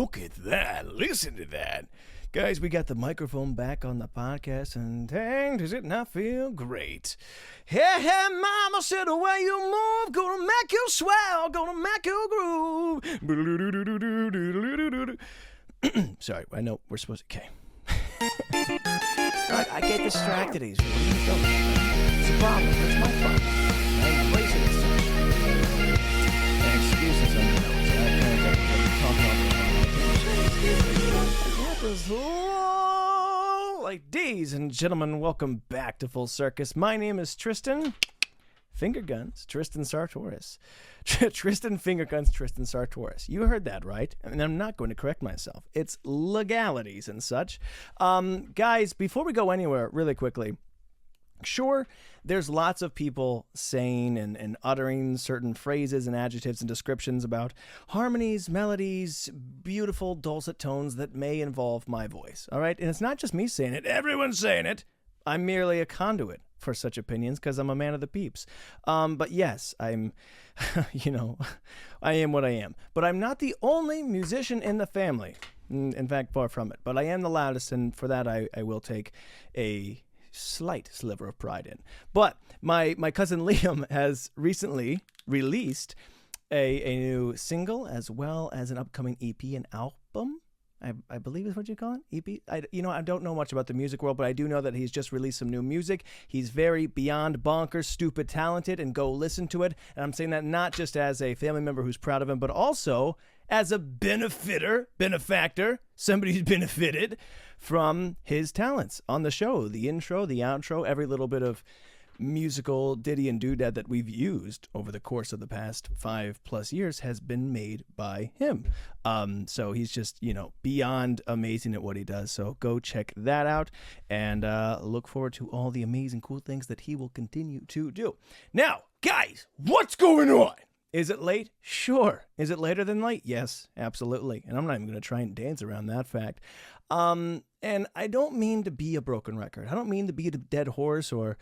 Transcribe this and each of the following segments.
Look at that. Listen to that. Guys, we got the microphone back on the podcast, and dang, does it not feel great. Hey, hey, mama said the way you move, gonna make you swell, gonna make you groove. Sorry, I know we're supposed to... Okay. I get distracted easily. It's a problem. It's my fault. I embrace it as such. And excuses on the notes. I kind of talk about ladies and gentlemen, welcome back to Full Circus. My name is Tristan. Finger guns, Tristan Sartoris. Tristan Finger Guns, Tristan Sartoris. You heard that right, and I'm not going to correct myself. It's legalities and such. Guys, before we go anywhere, really quickly, sure, there's lots of people saying and uttering certain phrases and adjectives and descriptions about harmonies, melodies, beautiful dulcet tones that may involve my voice, all right? And it's not just me saying it. Everyone's saying it. I'm merely a conduit for such opinions because I'm a man of the peeps. But yes, I'm, I am what I am. But I'm not the only musician in the family. In fact, far from it. But I am the loudest, and for that I will take a slight sliver of pride in. But my cousin Liam has recently released a new single as well as an upcoming EP and album. I believe is what you call it, EP. I don't know much about the music world, but I do know that he's just released some new music. He's very beyond bonkers, stupid talented, and go listen to it. And I'm saying that not just as a family member who's proud of him, but also as a benefactor, somebody who's benefited from his talents on the show. The intro, the outro, every little bit of musical ditty and doodad that we've used over the course of the past 5+ years has been made by him. So he's just, beyond amazing at what he does. So go check that out and look forward to all the amazing, cool things that he will continue to do. Now, guys, what's going on? Is it late? Sure. Is it later than late? Yes, absolutely. And I'm not even going to try and dance around that fact. And I don't mean to be a broken record. I don't mean to be a dead horse or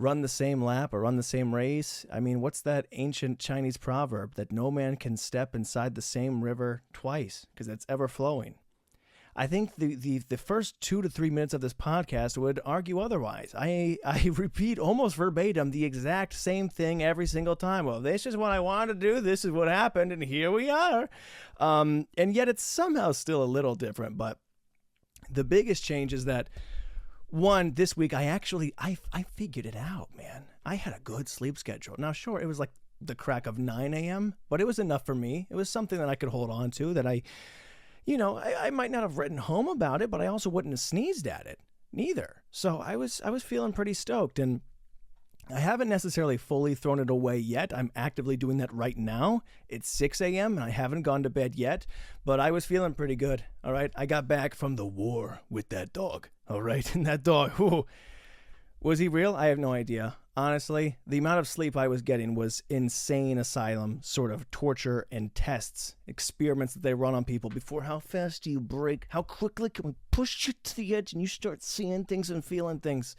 run the same lap or run the same race. I mean, what's that ancient Chinese proverb that no man can step inside the same river twice because it's ever flowing? I think the first 2 to 3 minutes of this podcast would argue otherwise. I repeat almost verbatim the exact same thing every single time. Well, this is what I wanted to do. This is what happened, and here we are. And yet it's somehow still a little different. But the biggest change is that, one, this week I figured it out, man. I had a good sleep schedule. Now, sure, it was like the crack of 9 a.m., but it was enough for me. It was something that I could hold on to, that I might not have written home about it, but I also wouldn't have sneezed at it neither. So I was feeling pretty stoked, and I haven't necessarily fully thrown it away yet. I'm actively doing that right now. It's 6 a.m. and I haven't gone to bed yet, but I was feeling pretty good. All right. I got back from the war with that dog. All right. And that dog, was he real? I have no idea. Honestly, the amount of sleep I was getting was insane asylum sort of torture and tests, experiments that they run on people before. How fast do you break? How quickly can we push you to the edge and you start seeing things and feeling things?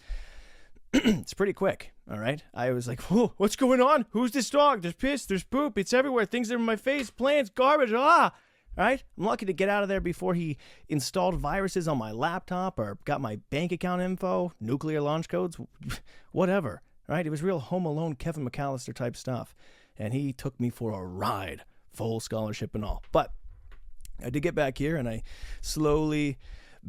It's pretty quick, all right? I was like, whoa, what's going on? Who's this dog? There's piss, there's poop, it's everywhere. Things are in my face, plants, garbage, all right? I'm lucky to get out of there before he installed viruses on my laptop or got my bank account info, nuclear launch codes, whatever, right? It was real Home Alone, Kevin McAllister type stuff. And he took me for a ride, full scholarship and all. But I did get back here, and I slowly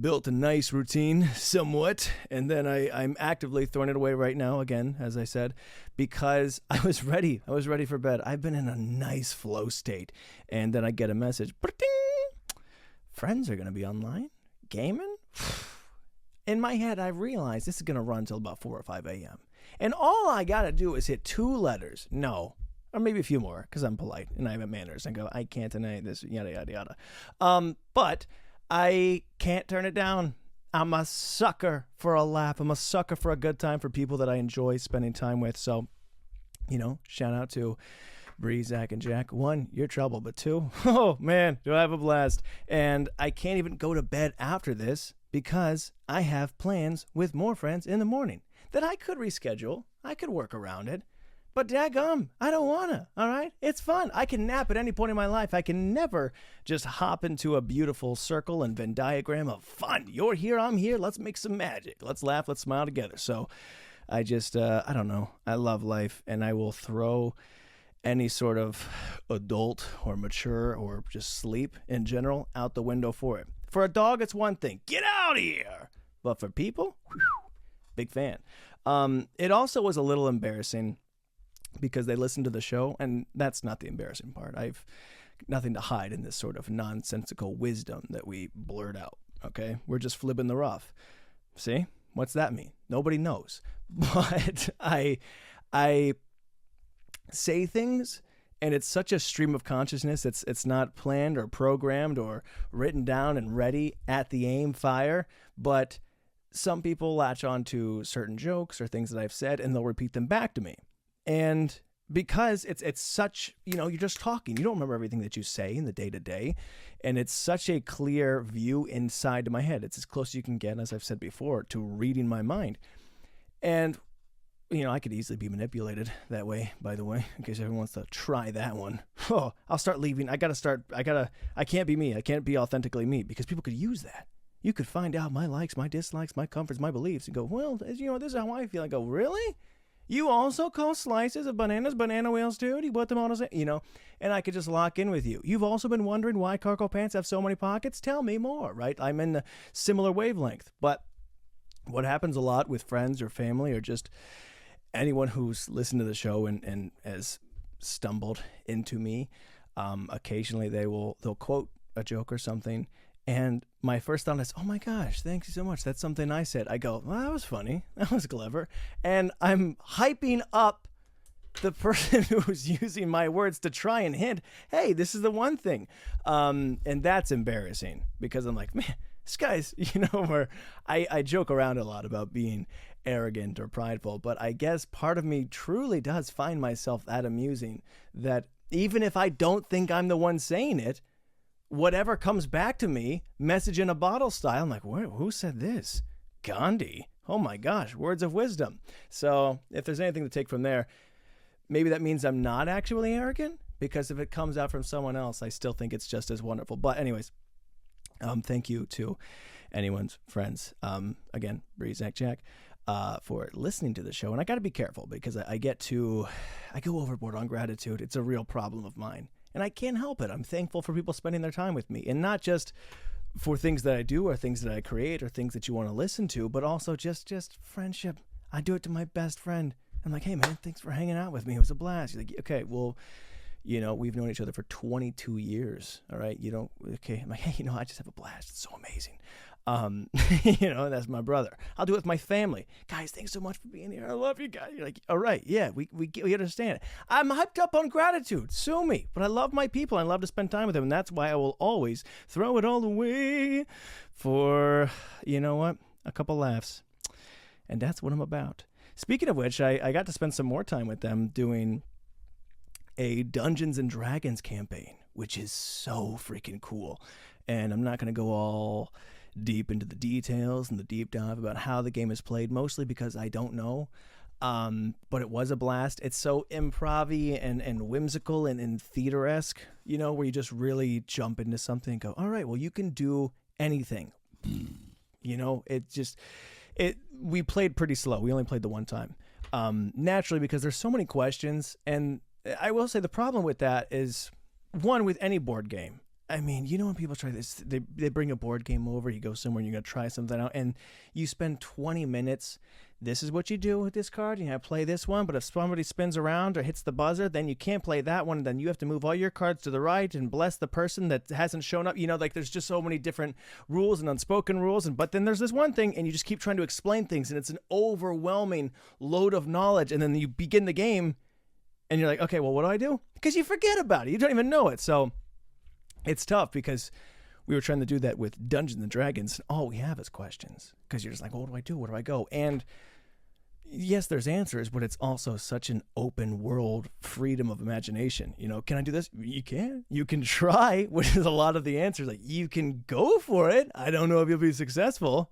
built a nice routine somewhat, and then I'm actively throwing it away right now again, as I said, because I was ready for bed. I've been in a nice flow state, and then I get a message, friends are going to be online gaming. In my head, I realized this is going to run until about 4 or 5 a.m. And all I got to do is hit 2 letters, no, or maybe a few more, because I'm polite and I have manners, and go, I can't deny this, yada, yada, yada. But I can't turn it down. I'm a sucker for a laugh. I'm a sucker for a good time, for people that I enjoy spending time with. So, shout out to Bree, Zach, and Jack. 1, you're trouble. But 2, oh, man, do I have a blast. And I can't even go to bed after this because I have plans with more friends in the morning that I could reschedule. I could work around it. But daggum, I don't wanna, all right? It's fun. I can nap at any point in my life. I can never just hop into a beautiful circle and Venn diagram of fun. You're here, I'm here, let's make some magic. Let's laugh, let's smile together. So I just, I don't know. I love life, and I will throw any sort of adult or mature or just sleep in general out the window for it. For a dog, it's one thing. Get out of here. But for people, whew, big fan. It also was a little embarrassing because they listened to the show, and that's not the embarrassing part. I've nothing to hide in this sort of nonsensical wisdom that we blurt out, okay? We're just flipping the rough. See? What's that mean? Nobody knows. But I say things, and it's such a stream of consciousness. It's not planned or programmed or written down and ready at the aim fire, but some people latch on to certain jokes or things that I've said, and they'll repeat them back to me. And because it's such, you're just talking. You don't remember everything that you say in the day-to-day, and it's such a clear view inside my head. It's as close as you can get, as I've said before, to reading my mind. And, I could easily be manipulated that way, by the way, in case everyone wants to try that one. Oh, I'll start leaving. I can't be me. I can't be authentically me, because people could use that. You could find out my likes, my dislikes, my comforts, my beliefs, and go, well, this is how I feel. I go, really? You also call slices of bananas banana wheels too? Do you put them on and I could just lock in with you. You've also been wondering why cargo pants have so many pockets? Tell me more, right? I'm in a similar wavelength. But what happens a lot with friends or family or just anyone who's listened to the show and has stumbled into me, occasionally they'll quote a joke or something, and my first thought is, oh my gosh, thank you so much. That's something I said. I go, well, that was funny. That was clever. And I'm hyping up the person who's using my words to try and hint, hey, this is the one thing. And that's embarrassing because I'm like, man, this guy's, where I joke around a lot about being arrogant or prideful, but I guess part of me truly does find myself that amusing that even if I don't think I'm the one saying it, whatever comes back to me, message in a bottle style, I'm like, who said this? Gandhi. Oh my gosh, words of wisdom. So if there's anything to take from there, maybe that means I'm not actually arrogant, because if it comes out from someone else, I still think it's just as wonderful. But anyways, thank you to anyone's friends. Again, Bree, Zach, Jack, for listening to the show. And I got to be careful because I go overboard on gratitude. It's a real problem of mine. And I can't help it. I'm thankful for people spending their time with me. And not just for things that I do or things that I create or things that you want to listen to, but also just friendship. I do it to my best friend. I'm like, hey, man, thanks for hanging out with me. It was a blast. He's like, okay, well, we've known each other for 22 years. All right. Okay. I'm like, hey, I just have a blast. It's so amazing. That's my brother. I'll do it with my family. Guys, thanks so much for being here. I love you guys. You're like, all right, yeah, we understand it. I'm hyped up on gratitude. Sue me. But I love my people. I love to spend time with them. And that's why I will always throw it all away for, a couple laughs. And that's what I'm about. Speaking of which, I got to spend some more time with them doing a Dungeons and Dragons campaign, which is so freaking cool. And I'm not going to go all deep into the details and the deep dive about how the game is played, mostly because I don't know. But it was a blast. It's so improv-y and whimsical and theater-esque, where you just really jump into something and go, all right, well, you can do anything. We played pretty slow. We only played the one time. Naturally, because there's so many questions. And I will say the problem with that is, one, with any board game, I mean, when people try this, they bring a board game over, you go somewhere and you're going to try something out, and you spend 20 minutes. This is what you do with this card. You have to play this one, but if somebody spins around or hits the buzzer, then you can't play that one. Then you have to move all your cards to the right and bless the person that hasn't shown up. There's just so many different rules and unspoken rules. But then there's this one thing, and you just keep trying to explain things, and it's an overwhelming load of knowledge. And then you begin the game, and you're like, okay, well, what do I do? Because you forget about it. You don't even know it. So it's tough because we were trying to do that with Dungeons and Dragons. And all we have is questions because you're just like, well, what do I do? Where do I go? And yes, there's answers, but it's also such an open world, freedom of imagination. Can I do this? You can. You can try, which is a lot of the answers. Like, you can go for it. I don't know if you'll be successful.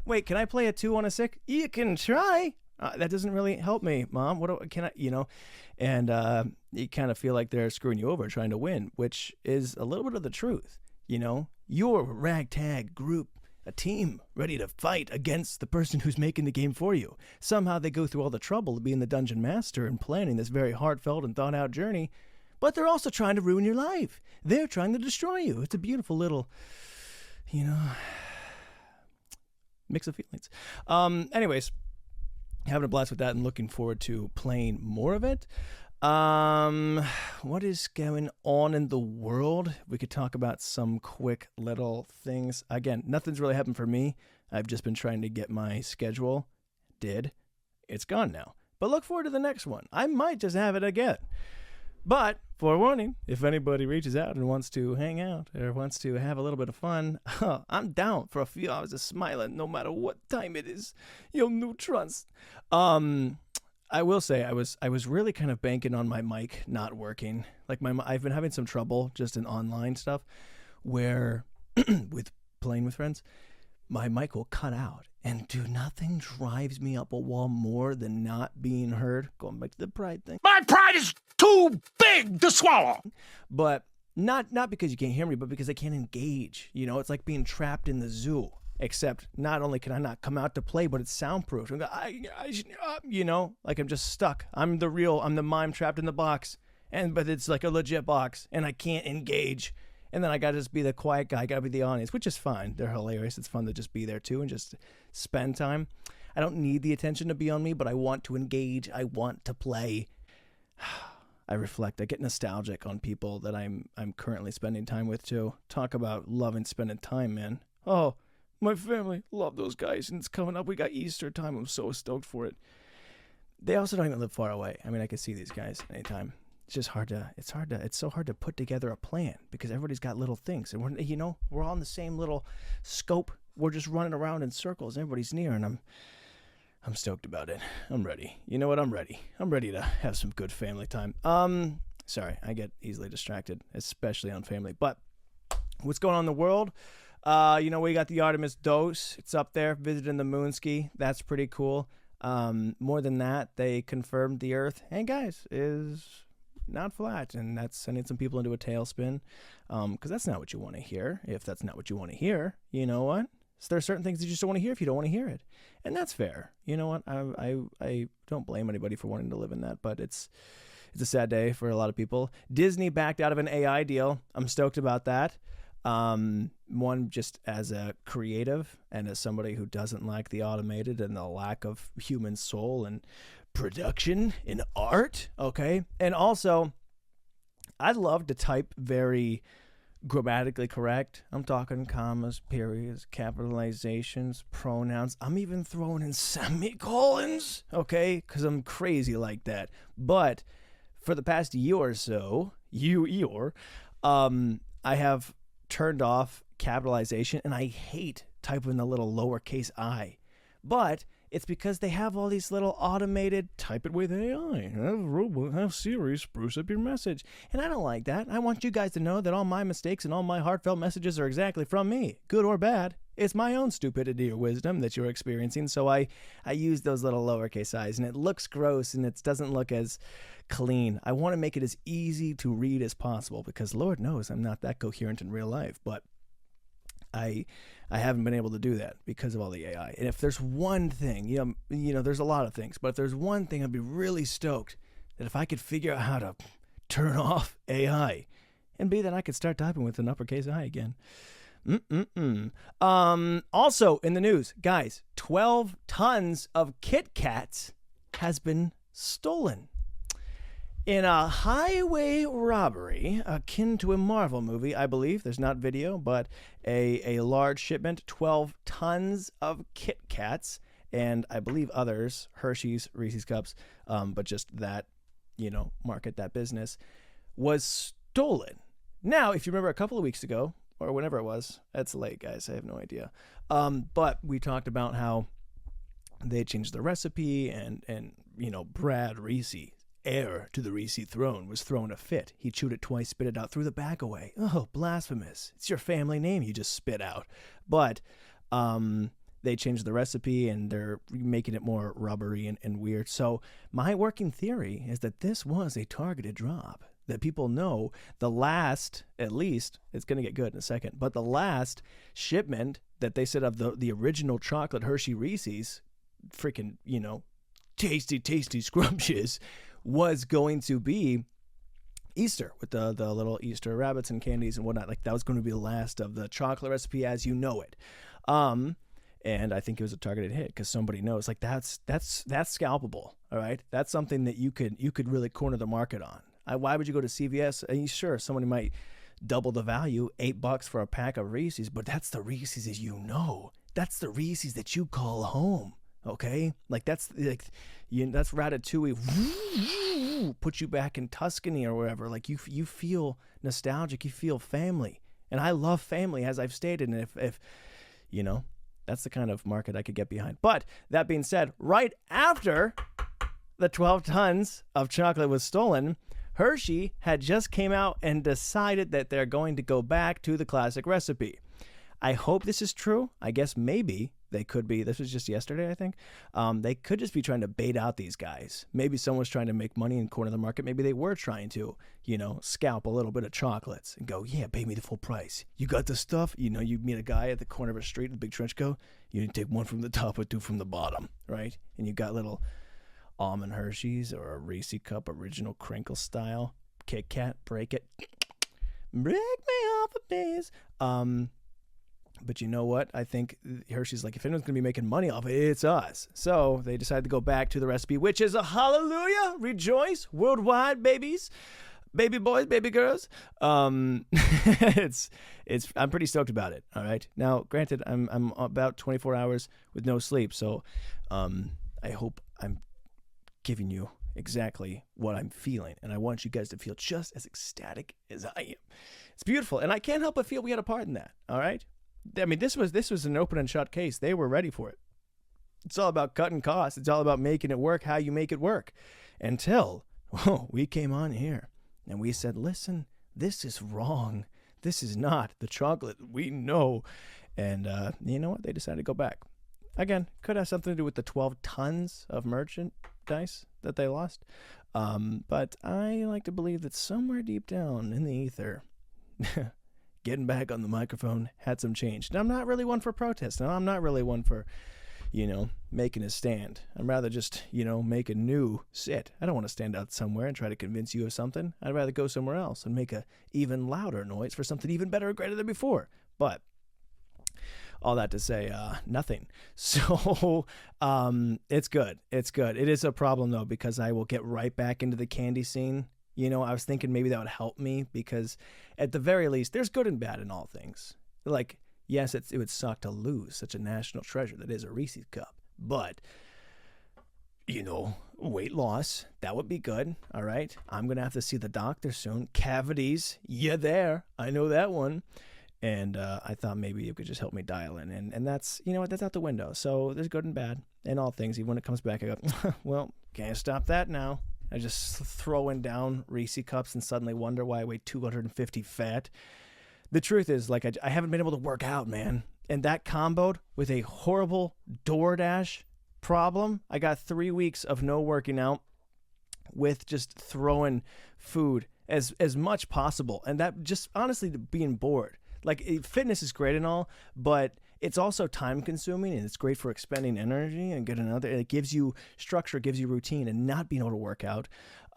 Wait, can I play a 2 on a 6? You can try. That doesn't really help me, Mom. Can I? And you kind of feel like they're screwing you over trying to win, which is a little bit of the truth. You're a ragtag group, a team ready to fight against the person who's making the game for you. Somehow they go through all the trouble of being the dungeon master and planning this very heartfelt and thought out journey, but they're also trying to ruin your life. They're trying to destroy you. It's a beautiful little, mix of feelings. Anyways, having a blast with that and looking forward to playing more of it. What is going on in the world? We could talk about some quick little things. Again, nothing's really happened for me. I've just been trying to get my schedule. It's gone now. But look forward to the next one. I might just have it again. But, forewarning, if anybody reaches out and wants to hang out or wants to have a little bit of fun, I'm down for a few hours of smiling no matter what time it is. Yo, new trust. I will say I was really kind of banking on my mic not working. Like I've been having some trouble just in online stuff where with playing with friends, my mic will cut out. And dude, nothing drives me up a wall more than not being heard. Going back to the pride thing. My pride is too big to swallow. But not because you can't hear me, but because I can't engage. You know, it's like being trapped in the zoo. Except not only can I not come out to play, but it's soundproof. You know, like I'm just stuck. I'm the mime trapped in the box. But it's like a legit box, and I can't engage. And then I gotta just be the quiet guy, gotta be the audience, which is fine. They're hilarious. It's fun to just be there too and just spend time. I don't need the attention to be on me, but I want to engage. I want to play. I reflect. I get nostalgic on people that I'm currently spending time with too. Talk about loving spending time, man. Oh, my family, love those guys, and it's coming up. We got Easter time. I'm so stoked for it. They also don't even live far away. I mean, I can see these guys anytime. It's just it's so hard to put together a plan because everybody's got little things, and we're all in the same little scope. We're just running around in circles. Everybody's near, and I'm stoked about it. I'm ready. You know what? I'm ready. I'm ready to have some good family time. Sorry, I get easily distracted, especially on family. But what's going on in the world? We got the Artemis dose. It's up there, visiting the moonski. That's pretty cool. More than that, they confirmed the Earth, hey guys, is not flat, and that's sending some people into a tailspin, because that's not what you want to hear. If that's not what you want to hear, you know what? So there are certain things you just don't want to hear if you don't want to hear it, and that's fair. You know what? I don't blame anybody for wanting to live in that, but it's a sad day for a lot of people. Disney backed out of an AI deal. I'm stoked about that. One, just as a creative and as somebody who doesn't like the automated and the lack of human soul and production in art, okay? And also, I love to type very grammatically correct. I'm talking commas, periods, capitalizations, pronouns. I'm even throwing in semicolons, okay? Because I'm crazy like that. But for the past year or so, I have turned off capitalization, and I hate typing the little lowercase I. But it's because they have all these little automated type it with AI. Have Siri spruce up your message. And I don't like that. I want you guys to know that all my mistakes and all my heartfelt messages are exactly from me, good or bad. It's my own stupidity or wisdom that you're experiencing, so I use those little lowercase i's, and it looks gross, and it doesn't look as clean. I want to make it as easy to read as possible, because Lord knows I'm not that coherent in real life, but I haven't been able to do that because of all the AI. And if there's one thing, there's a lot of things, but if there's one thing, I'd be really stoked that if I could figure out how to turn off AI, and B, then I could start typing with an uppercase I again. Also in the news, guys, 12 tons of Kit Kats has been stolen. In a highway robbery akin to a Marvel movie, I believe, there's not video, but a large shipment, 12 tons of Kit Kats, and I believe others, Hershey's, Reese's Cups, but just that, market, that business, was stolen. Now, if you remember a couple of weeks ago, or whenever it was, that's late, guys, I have no idea. But we talked about how they changed the recipe, and Brad Reese, heir to the Reese throne, was throwing a fit. He chewed it twice, spit it out, threw the bag away. Oh, blasphemous. It's your family name you just spit out. But they changed the recipe and they're making it more rubbery and weird. So my working theory is that this was a targeted drop. That people know the last, at least, it's going to get good in a second, but the last shipment that they said of the original chocolate Hershey Reese's, freaking, tasty, scrumptious, was going to be Easter with the little Easter rabbits and candies and whatnot. Like, that was going to be the last of the chocolate recipe as you know it. And I think it was a targeted hit because somebody knows, like, that's scalpable. All right. That's something that you could really corner the market on. Why would you go to CVS? And sure, somebody might double the value, $8 for a pack of Reese's, but that's the Reese's as you know. That's the Reese's that you call home. Okay, that's Ratatouille. Put you back in Tuscany or wherever. Like, you feel nostalgic, you feel family, and I love family, as I've stated. And if that's the kind of market I could get behind. But that being said, right after the 12 tons of chocolate was stolen, Hershey had just came out and decided that they're going to go back to the classic recipe. I hope this is true. I guess maybe they could be. This was just yesterday, I think. They could just be trying to bait out these guys. Maybe someone's trying to make money and corner the market. Maybe they were trying to, scalp a little bit of chocolates and go, yeah, pay me the full price. You got the stuff? You meet a guy at the corner of a street in a big trench coat. You take one from the top or two from the bottom, right? And you got little almond Hershey's or a Reese cup original crinkle style Kit Kat. Break it. Break me off a piece. But you know what? I think Hershey's like, if anyone's going to be making money off it, it's us. So they decided to go back to the recipe, which is a hallelujah, rejoice, worldwide, babies, baby boys, baby girls. I'm pretty stoked about it. All right. Now, granted, I'm about 24 hours with no sleep, so I hope I'm giving you exactly what I'm feeling, and I want you guys to feel just as ecstatic as I am. It's beautiful, and I can't help but feel we had a part in that. All right. I mean, this was an open and shut case. They were ready for it. It's all about cutting costs. It's all about making it work, how you make it work. Until we came on here and we said, listen, this is wrong. This is not the chocolate we know. And you know what? They decided to go back. Again, could have something to do with the 12 tons of merchandise that they lost. But I like to believe that somewhere deep down in the ether, getting back on the microphone had some change. Now, I'm not really one for protest. Now, I'm not really one for, making a stand. I'm rather just, make a new sit. I don't want to stand out somewhere and try to convince you of something. I'd rather go somewhere else and make a even louder noise for something even better or greater than before. But all that to say, nothing. So it's good. It's good. It is a problem, though, because I will get right back into the candy scene. I was thinking maybe that would help me because at the very least, there's good and bad in all things. Like, yes, it would suck to lose such a national treasure that is a Reese's cup. But, weight loss, that would be good. All right. I'm going to have to see the doctor soon. Cavities. Yeah, there. I know that one. And I thought maybe it could just help me dial in. And that's, that's out the window. So there's good and bad in all things. Even when it comes back, I go, well, can't stop that now. I just throwing down Reese cups and suddenly wonder why I weigh 250 fat. The truth is, like, I haven't been able to work out, man. And that comboed with a horrible DoorDash problem. I got 3 weeks of no working out with just throwing food as much possible. And that just honestly being bored. Like, fitness is great and all, but it's also time consuming and it's great for expending energy and getting another. It gives you structure, gives you routine, and not being able to work out,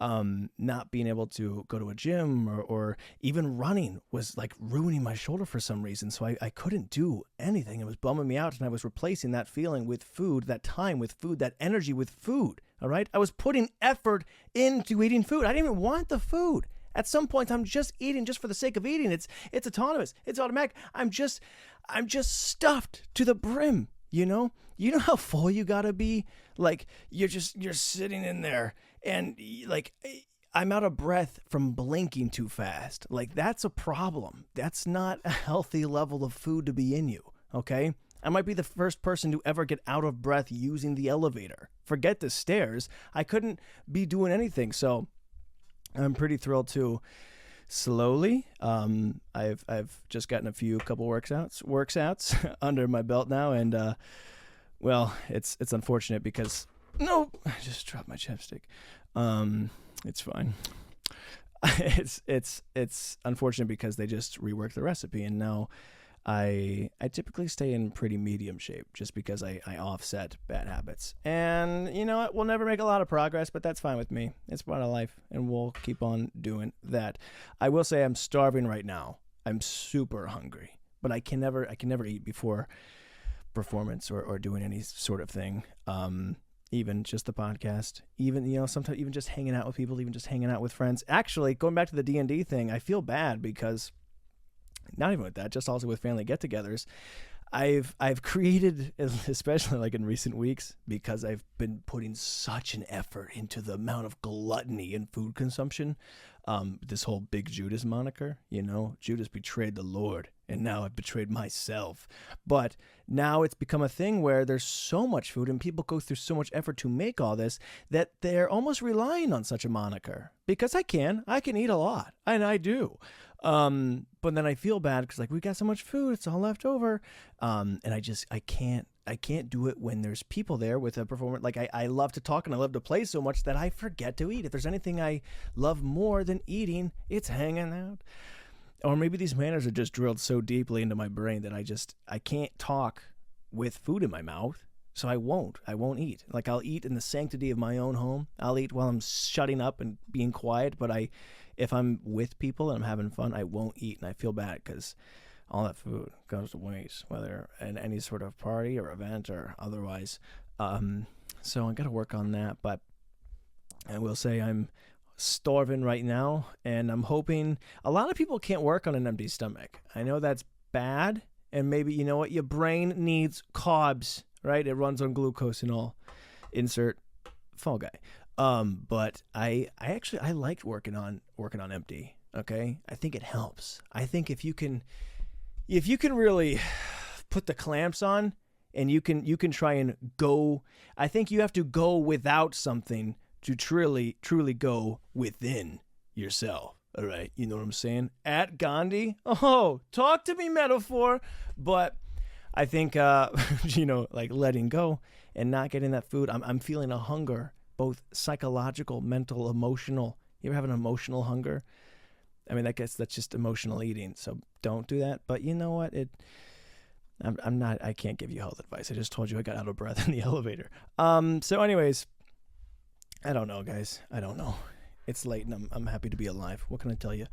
not being able to go to a gym or even running was like ruining my shoulder for some reason. So I couldn't do anything. It was bumming me out, and I was replacing that feeling with food, that time with food, that energy with food. All right. I was putting effort into eating food. I didn't even want the food. At some point, I'm just eating just for the sake of eating. It's autonomous. It's automatic. I'm just stuffed to the brim. You know how full you gotta be. Like you're sitting in there, and like I'm out of breath from blinking too fast. Like that's a problem. That's not a healthy level of food to be in you. Okay. I might be the first person to ever get out of breath using the elevator. Forget the stairs. I couldn't be doing anything. So I'm pretty thrilled to slowly. I've just gotten couple workouts under my belt now, and Well, it's unfortunate because no, I just dropped my chapstick. It's fine. It's unfortunate because they just reworked the recipe, and now I typically stay in pretty medium shape just because I offset bad habits. And you know what? We'll never make a lot of progress, but that's fine with me. It's part of life, and we'll keep on doing that. I will say I'm starving right now. I'm super hungry, but I can never eat before performance or doing any sort of thing. Even just the podcast, even sometimes even just hanging out with people, even just hanging out with friends. Actually, going back to the D&D thing, I feel bad because not even with that, just also with family get-togethers, I've created, especially like in recent weeks, because I've been putting such an effort into the amount of gluttony in food consumption. This whole Big Judas moniker, Judas betrayed the Lord, and now I've betrayed myself. But now it's become a thing where there's so much food and people go through so much effort to make all this that they're almost relying on such a moniker. Because I can eat a lot, and I do. But then I feel bad because like we got so much food, it's all left over. And I can't do it when there's people there with a performer. Like I love to talk and I love to play so much that I forget to eat. If there's anything I love more than eating, it's hanging out. Or maybe these manners are just drilled so deeply into my brain that I can't talk with food in my mouth. So I won't eat. Like I'll eat in the sanctity of my own home. I'll eat while I'm shutting up and being quiet. But if I'm with people and I'm having fun, I won't eat. And I feel bad because all that food goes to waste, whether in any sort of party or event or otherwise. So I got to work on that. But I will say I'm starving right now, and I'm hoping a lot of people can't work on an empty stomach. I know that's bad, and maybe you know what, your brain needs carbs, right? It runs on glucose and all. Insert Fall Guy. But I liked working on empty. Okay, I think it helps. I think if you can really put the clamps on, and you can try and go. I think you have to go without something to truly go within yourself. All right, you know what I'm saying? At Gandhi. Oh, talk to me, metaphor. But I think like letting go and not getting that food. I'm feeling a hunger, both psychological, mental, emotional. You ever have an emotional hunger? I mean, I guess that's just emotional eating. So don't do that. But you know what? I can't give you health advice. I just told you I got out of breath in the elevator. So anyways, I don't know, guys. I don't know. It's late and I'm happy to be alive. What can I tell you?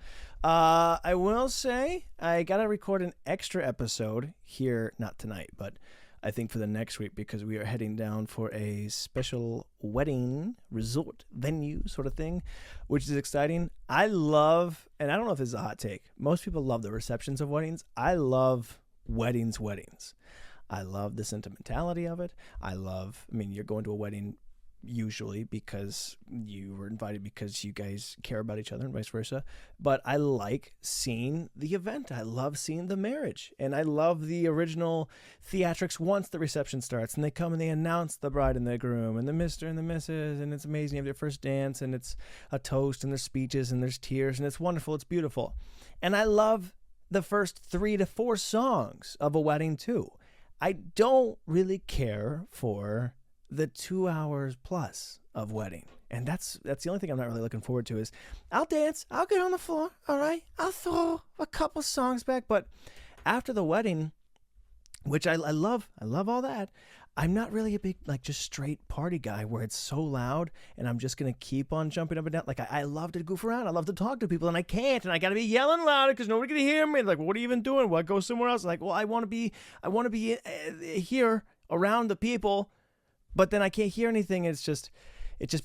I will say I got to record an extra episode here, not tonight, but I think for the next week, because we are heading down for a special wedding resort venue sort of thing, which is exciting. I love, and I don't know if this is a hot take, most people love the receptions of weddings. I love weddings. I love the sentimentality of it. You're going to a wedding usually because you were invited because you guys care about each other and vice versa. But I like seeing the event. I love seeing the marriage. And I love the original theatrics once the reception starts and they come and they announce the bride and the groom and the Mr. and the Mrs. And it's amazing. You have their first dance and it's a toast and there's speeches and there's tears and it's wonderful. It's beautiful. And I love the first 3 to 4 songs of a wedding too. I don't really care for the 2 hours plus of wedding. And that's the only thing I'm not really looking forward to is I'll dance, I'll get on the floor, all right? I'll throw a couple songs back. But after the wedding, which I love all that, I'm not really a big, just straight party guy where it's so loud and I'm just going to keep on jumping up and down. I love to goof around. I love to talk to people and I can't. And I got to be yelling louder because nobody can hear me. Like, what are you even doing? Well, I go somewhere else. I want to be here around the people, but then I can't hear anything. It just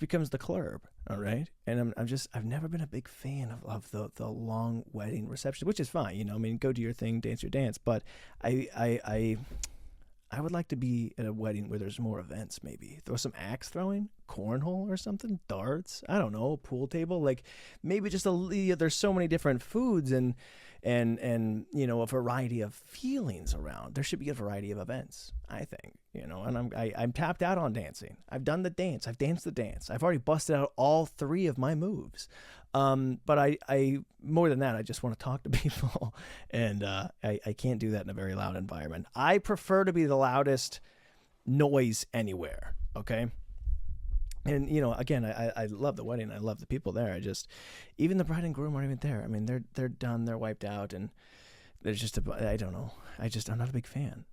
becomes the club. All right. And I've never been a big fan of the long wedding reception, which is fine. Go do your thing, dance your dance. But I would like to be at a wedding where there's more events, maybe. Throw some axe throwing, cornhole or something, darts, I don't know, pool table. Maybe just there's so many different foods and a variety of feelings around. There should be a variety of events, I think, and I'm tapped out on dancing. I've done the dance. I've danced the dance. I've already busted out all 3 of my moves. But I more than that, I just want to talk to people and I can't do that in a very loud environment. I prefer to be the loudest noise anywhere. Okay. And, you know, again, I love the wedding. I love the people there. Even the bride and groom aren't even there. I mean, they're done. They're wiped out. And there's just I don't know. I'm not a big fan.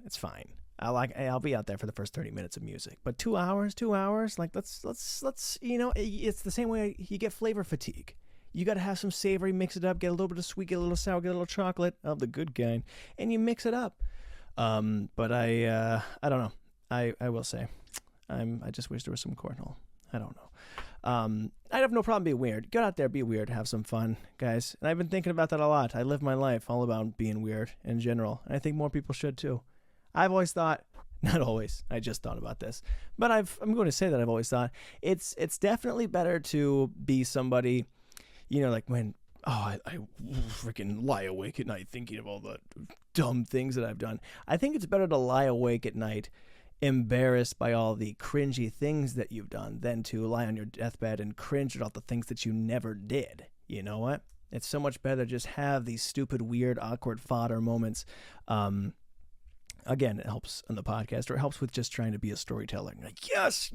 It's fine. I'll be out there for the first 30 minutes of music. But 2 hours, like let's, you know, it's the same way you get flavor fatigue. You got to have some savory, mix it up, get a little bit of sweet, get a little sour, get a little chocolate of the good kind, and you mix it up. But I don't know. I will say, I just wish there was some cornhole. I don't know. I'd have no problem being weird. Get out there, be weird, have some fun, guys. And I've been thinking about that a lot. I live my life all about being weird in general. And I think more people should too. I've always thought, not always, I just thought about this, but I'm going to say that I've always thought it's definitely better to be somebody, you know, like when, I freaking lie awake at night thinking of all the dumb things that I've done. I think it's better to lie awake at night embarrassed by all the cringy things that you've done than to lie on your deathbed and cringe at all the things that you never did. You know what? It's so much better to just have these stupid, weird, awkward fodder moments. Again, it helps on the podcast, or it helps with just trying to be a storyteller. Like, yes,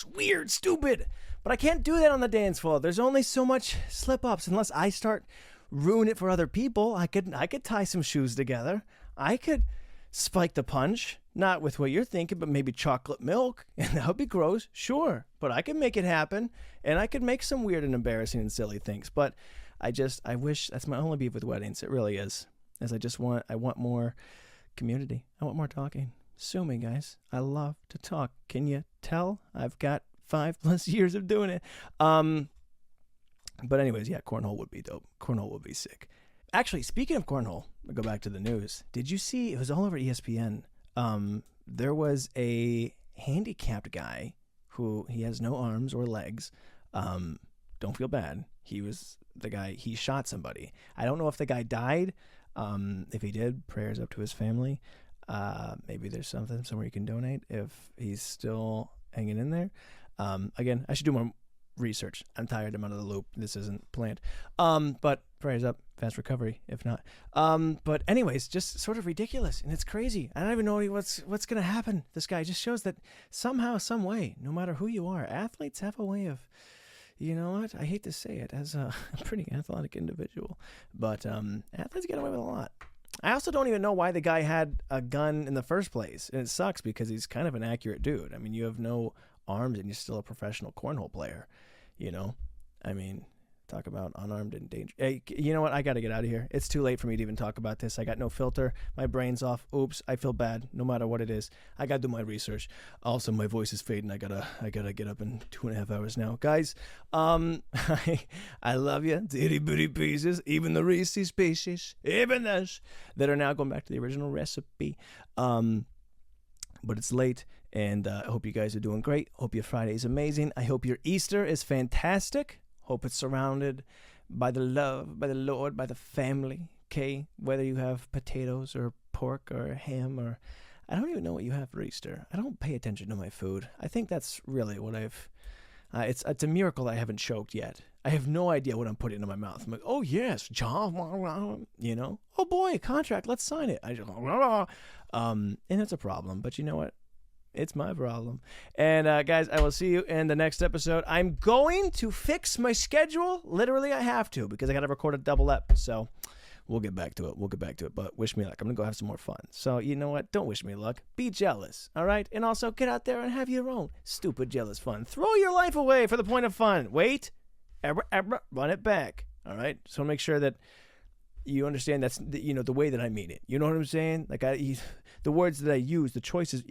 weird, stupid. But I can't do that on the dance floor. There's only so much slip-ups unless I start ruining it for other people. I could tie some shoes together. I could spike the punch. Not with what you're thinking, but maybe chocolate milk. And that would be gross, sure. But I could make it happen. And I could make some weird and embarrassing and silly things. But I wish, that's my only beef with weddings. It really is. As I want more community. I want more talking. Sue me, guys. I love to talk. Can you tell? I've got 5+ years of doing it. But anyways, yeah, cornhole would be dope. Cornhole would be sick. Actually, speaking of cornhole, I'll go back to the news. Did you see, it was all over ESPN, there was a handicapped guy who, he has no arms or legs. Don't feel bad. He shot somebody. I don't know if the guy died. If he did, prayers up to his family. Maybe there's somewhere you can donate if he's still hanging in there. Again, I should do more research. I'm tired. I'm out of the loop. This isn't planned. But prayers up, fast recovery, if not. But anyways, just sort of ridiculous, and it's crazy. I don't even know what's going to happen. This guy just shows that somehow, some way, no matter who you are, athletes have a way of, you know what? I hate to say it as a pretty athletic individual, but athletes get away with a lot. I also don't even know why the guy had a gun in the first place, and it sucks because he's kind of an accurate dude. I mean, you have no arms and you're still a professional cornhole player, you know? I mean, talk about unarmed and dangerous. Hey, you know what? I got to get out of here. It's too late for me to even talk about this. I got no filter. My brain's off. Oops. I feel bad no matter what it is. I got to do my research. Also, my voice is fading. I gotta get up in 2.5 hours now. Guys, I love you. Itty bitty pieces. Even the Reese's Pieces. Even those that are now going back to the original recipe. But it's late, and I hope you guys are doing great. Hope your Friday is amazing. I hope your Easter is fantastic. Hope it's surrounded by the love, by the Lord, by the family, okay? Whether you have potatoes or pork or ham or... I don't even know what you have for Easter. I don't pay attention to my food. I think that's really what I've... it's a miracle I haven't choked yet. I have no idea what I'm putting in my mouth. I'm like, oh, yes, John, you know? Oh, boy, contract, let's sign it. And it's a problem, but you know what? It's my problem. And guys, I will see you in the next episode. I'm going to fix my schedule. Literally, I have to because I got to record a double ep. So we'll get back to it. But wish me luck. I'm going to go have some more fun. So you know what? Don't wish me luck. Be jealous. All right? And also get out there and have your own stupid, jealous fun. Throw your life away for the point of fun. Wait. Run it back. All right? So make sure that you understand that's, the way that I mean it. You know what I'm saying? Like the words that I use, the choices,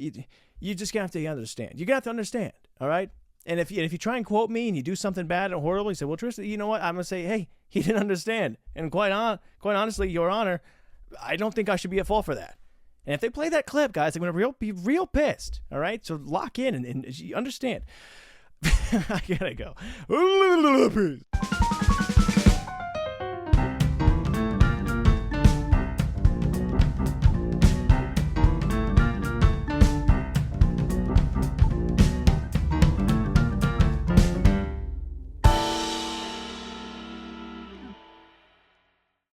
you just have to understand. You got to understand, all right? And if you try and quote me and you do something bad or horrible, you say, well, Tristan, you know what? I'm going to say, hey, he didn't understand. And quite honestly, Your Honor, I don't think I should be at fault for that. And if they play that clip, guys, I'm going to be real pissed, all right? So lock in and you understand. I got to go. Peace.